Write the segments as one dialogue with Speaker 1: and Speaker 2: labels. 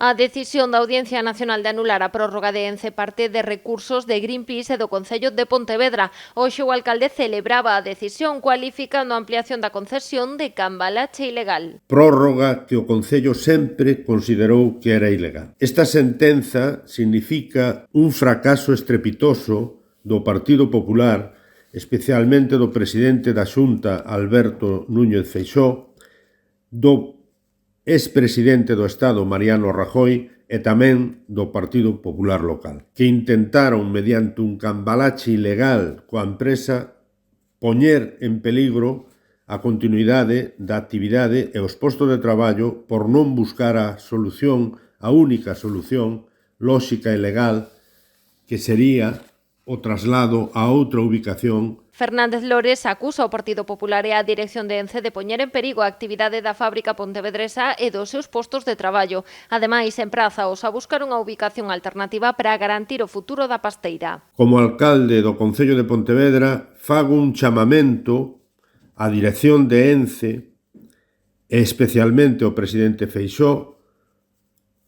Speaker 1: A decisión da Audiencia Nacional de anular a prórroga de Ence parte de recursos de Greenpeace e do Concello de Pontevedra. Hoxe o alcalde celebraba a decisión cualificando a ampliación da concesión de cambalache ilegal.
Speaker 2: Prórroga que o Concello sempre considerou que era ilegal. Esta sentenza significa un fracaso estrepitoso do Partido Popular, especialmente do presidente da Xunta, Alberto Núñez Feixóo, do expresidente do Estado, Mariano Rajoy, e tamén do Partido Popular local, que intentaron, mediante un cambalache ilegal coa empresa, poñer en peligro a continuidade da actividade e os postos de traballo por non buscar a única solución lóxica e legal, que sería o traslado a outra ubicación.
Speaker 1: Fernández Lores acusa o Partido Popular e a dirección de Ence de poñer en perigo a actividade da fábrica pontevedresa e dos seus postos de traballo. Ademais, emprazaos a buscar unha ubicación alternativa para garantir o futuro da pasteira.
Speaker 2: Como alcalde do Concello de Pontevedra, fago un chamamento á dirección de Ence e especialmente ao presidente Feixóo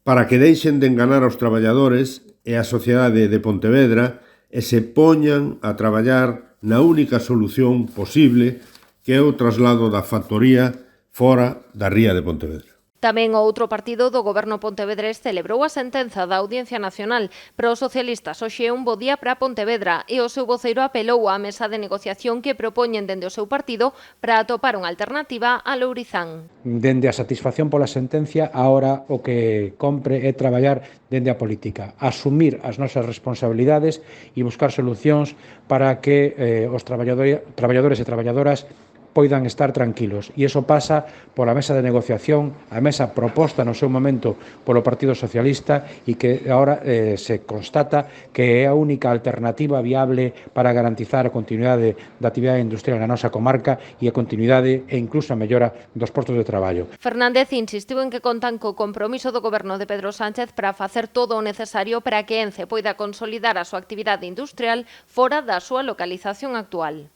Speaker 2: para que deixen de enganar aos traballadores e a sociedade de Pontevedra e se poñan a traballar na única solución posible, que é o traslado da factoría fora da ría de Pontevedra.
Speaker 1: Tamén o outro partido do goberno pontevedrés celebrou a sentenza da Audiencia Nacional. Para os socialistas, hoxe é un bo día para Pontevedra e o seu voceiro apelou á mesa de negociación que propoñen dende o seu partido para atopar unha alternativa a Lourizán.
Speaker 3: Dende a satisfacción pola sentencia, agora o que compre é traballar dende a política, asumir as nosas responsabilidades e buscar solucións para que os traballadores e traballadoras poidan estar tranquilos. E iso pasa pola mesa de negociación, a mesa proposta no seu momento polo Partido Socialista e que agora se constata que é a única alternativa viable para garantizar a continuidade da actividade industrial na nosa comarca e a continuidade e incluso a mellora dos postos de traballo.
Speaker 1: Fernández insistiu en que contan co compromiso do goberno de Pedro Sánchez para facer todo o necesario para que Ence poida consolidar a súa actividade industrial fora da súa localización actual.